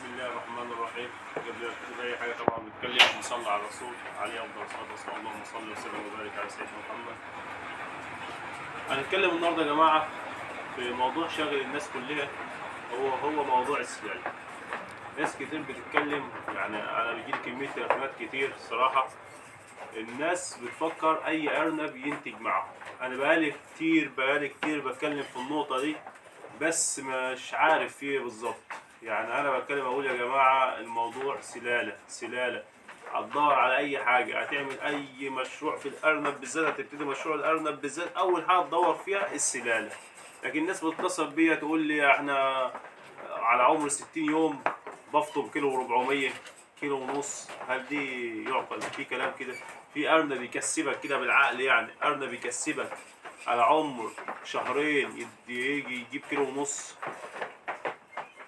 بسم الله الرحمن الرحيم. قبل أي حاجة طبعا بنتكلم نصلي على الرسول عليه أفضل الصلاة والسلام. اللهم صل وسلم وبارك على سيدنا محمد. هنتكلم النهارده يا جماعة في موضوع شاغل الناس كلها، هو موضوع السلاح. ناس كتير بتتكلم، يعني أنا بيجيلي كمية تليفونات كتير صراحة. الناس بتفكر أي أرنب ينتج معاهم. أنا بقالي كتير بتكلم في النقطة دي، بس مش عارف فيه بالظبط. يعني انا بتكلم اقول يا جماعه الموضوع سلاله. هتدور على اي حاجه، هتعمل اي مشروع في الارنب بالذات، هتبتدي مشروع الارنب بالذات، اول حاجه تدور فيها السلاله. لكن الناس بتتصل بيا تقول لي احنا على عمر 60 يوم بفطم كيلو و400 كيلو ونص. هل دي يعقل؟ في كلام كده؟ في ارنب يكسبك كده بالعقل؟ يعني ارنب يكسبك على عمر شهرين يجي يجيب كيلو ونص؟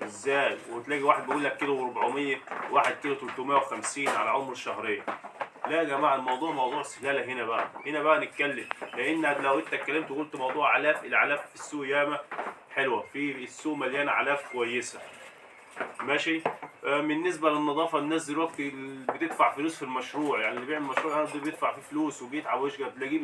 ازاي؟ وتلاقي واحد بيقول لك كيلو و400، واحد كيلو 350 على عمر شهرين. لا يا جماعه، الموضوع موضوع سلاله. هنا بقى نتكلم، لان لو انت اتكلمت وقلت موضوع الاف، الاعلاف في السوق ياما حلوه، في السوق مليان اعلاف كويسه ماشي. بالنسبه للنظافه، الناس دلوقتي بتدفع فلوس في المشروع، يعني اللي بيعمل مشروع الارض بيدفع فيه فلوس وبيتعب ويشقى، تلاقيه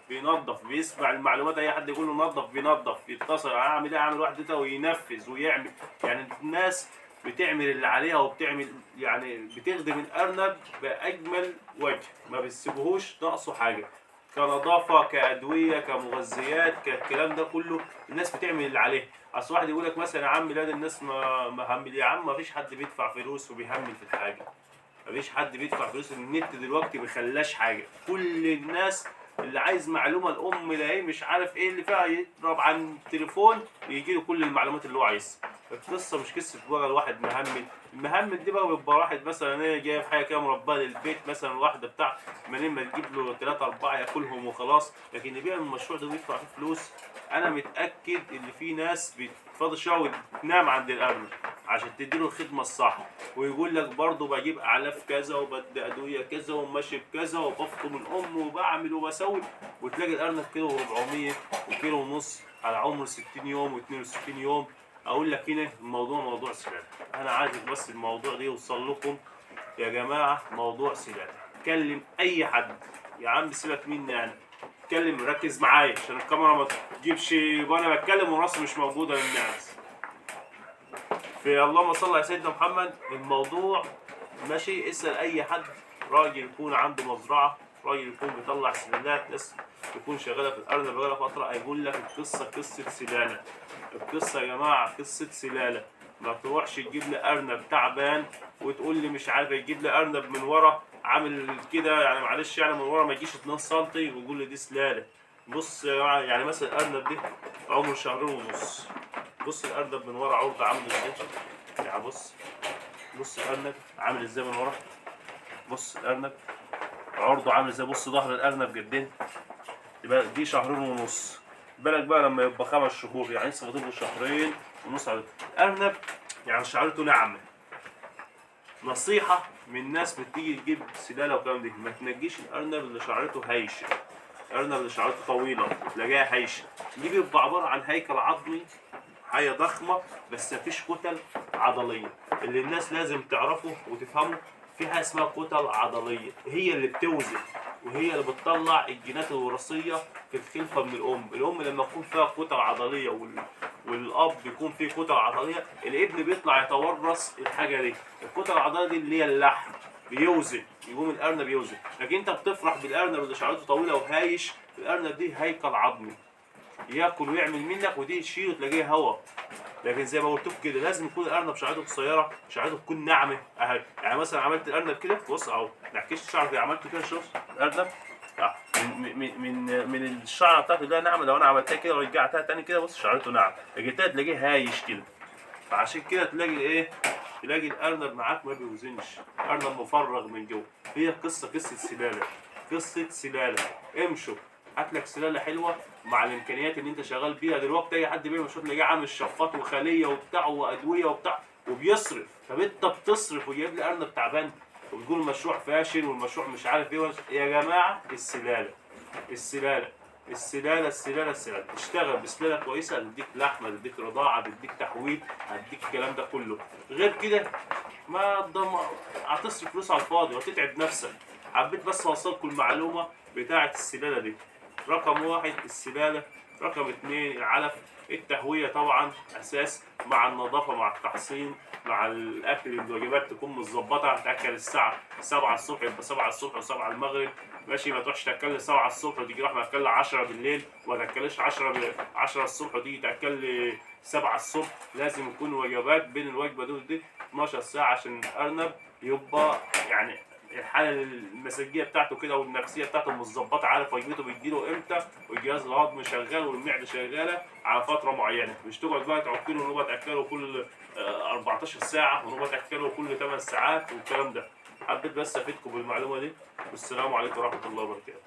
بينظف بيسمع المعلومات، اي حد يقول له نظف بينظف، بيتصل اعمل ايه، اعمل واحد ده وينفذ ويعمل. يعني الناس بتعمل اللي عليها وبتعمل، يعني بتخدم الارنب باجمل وجه، ما بتسيبوهوش ناقصه حاجه، كنظافه، كادويه، كمغذيات، كالكلام ده كله. الناس بتعمل اللي عليها. اصل واحد يقول لك مثلا يا عم لا، الناس ما همل. يا عم ما فيش حد بيدفع فلوس وبيهمل في الحاجه، ما فيش حد بيدفع فلوس. النت دلوقتي ما خلاش حاجه، كل الناس اللي عايز معلومه الام ده ايه مش عارف ايه اللي فيها، يضرب عن التليفون يجي له كل المعلومات اللي هو عايزها. القصه مش قصه بقى الواحد مهمل. المهمل دي بقى بيبقى واحد مثلا ايه جايب حاجه كده مرباه للبيت، مثلا واحده بتاع منين ما تجيب له 3 4 ياكلهم وخلاص. لكن اللي بيعمل المشروع ده بيدفع فيه فلوس. انا متاكد ان في ناس بتفضل شويه وتنام عند الارنب عشان تديله الخدمه الصح، ويقول لك برضه بجيب اعلاف كذا وبدي ادويه كذا وماشي بكذا وبفطم الام وبعمل وبسوي، وتلاقي الارنب كيلو و400 وكيلو ونص على عمر 60 يوم و62 يوم. اقول لك هنا الموضوع موضوع سلاله. انا عايز بس الموضوع ده يوصل لكم يا جماعه، موضوع سلاله. كلم اي حد يا عم، سيبك مني انا. اتكلم، ركز معايا عشان الكاميرا ما تجيبش وانا بتكلم وراسي مش موجوده للناس. في اللهم صل على سيدنا محمد. الموضوع ماشي. اسال اي حد راجل يكون عنده مزرعه، راجل يكون بيطلع سلالات، ناس يكون شغاله في الارنب بقالها فتره، هيقول لك القصه قصه سلاله. القصه يا جماعه قصه سلاله. ما تروحش تجيب لي ارنب تعبان وتقول لي مش عارف، يجيب لي ارنب من ورا عامل كده، يعني معلش، يعني من ورا ما يجيش 2 سم ويقول لي دي سلاله. بص يا جماعه، يعني مثلا الارنب دي عمره شهرين ونص. بص الارنب من ورا عرض عامل ازاي. يعني بص الارنب عامل ازاي من ورا. بص الارنب عرضه عامل ازاي. بص ظهر الارنب قدين. يبقى دي شهرين ونص. بالك بقى لما يبقى 5 شهور، يعني لسه فاضل له شهرين ونص على الارنب. يعني شعرته ناعمه. نصيحه من ناس بتيجي تجيب سلاله وكلام دي، ما تنجيش الارنب اللي شعرته هايشه. الارنب اللي شعرته طويله تلاقيها هايشه، دي بيبقى عباره عن هيكل عظمي، حاجه ضخمه بس مفيش كتل عضليه. اللي الناس لازم تعرفه وتفهمه، في حاجه اسمها كتل عضليه، هي اللي بتوزن وهي اللي بتطلع الجينات الوراثيه في الخلفه من الام لما يكون فيها كتل عضليه والاب بيكون فيه كتل عضليه، الابن بيطلع يتورث الحاجه دي. الكتل العضليه دي اللي هي اللحم بيوزن، يقوم الارنب يوزن. لكن انت بتفرح بالارنب اللي شعرته طويله وهايش، الارنب دي هيكل عظمي ياكل ويعمل منك، ودي تشيله تلاقيه هوا. لكن زي ما قلت لكم كده، لازم يكون الارنب شعرته قصيره، شعرته تكون ناعمه اهي. يعني مثلا عملت الارنب كده، بص اهو، نعكشت شعر كده، عملت كده، شوف الارنب من الشعره بتاعته ده ناعمه. لو انا عملتها كده ورجعتها تاني كده، بص شعرته ناعمه، لقيتها تلاقيه هايش كده. فعشان كده تلاقي ايه، تلاقي الارنب معاك ما بيوزنش، ارنب مفرغ من جوه. هي قصه سلاله، قصه سلاله. امشوا هات لك سلاله حلوه مع الامكانيات اللي انت شغال بيها دلوقتي. اي حد بيعمل مشروع تلاقيه عامل شفاط وخليه وبتاع وادويه وبتاع وبيصرف. طب انت بتصرف وجايب لي ارنب تعبان وبتقول المشروع فاشل والمشروع مش عارف ايه. يا جماعه السلاله السلاله تشتغل بسلاله كويسه، هتديك لحمه، هتديك رضاعه، هتديك تحويل، هتديك الكلام ده كله. غير كده ما تضم... هتصرف فلوس على الفاضي وهتتعب نفسك. حبيت بس اوصلكم المعلومه بتاعه السلاله دي. رقم واحد السلاله، رقم اتنين العلف، التهويه طبعا اساس، مع النظافه، مع التحصين، مع الاكل، الوجبات تكون متظبطه. هتاكل الساعه 7 الصبح يبقى 7 الصبح و7 المغرب، ماشي. ما تروحش تاكل 7 الصبح وتيجي راح ماكل 10 بالليل، وما تاكلش 10 الصبح وتيجي تاكل 7 الصبح. لازم يكون وجبات بين الوجبه دي 12 ساعه عشان الارنب يبقى يعني الحاله المزاجيه بتاعته كده والنفسيه بتاعته متظبطه، عارف وجبته بتجيله امتى، والجهاز الهضمي شغال والمعده شغاله على فتره معينه. مش تقعد بقى تعكله ونبقى تاكله كل 14 ساعه ونبقى تاكله كل 8 ساعات والكلام ده. حبيت بس افيدكم بالمعلومه دي، والسلام عليكم ورحمه الله وبركاته.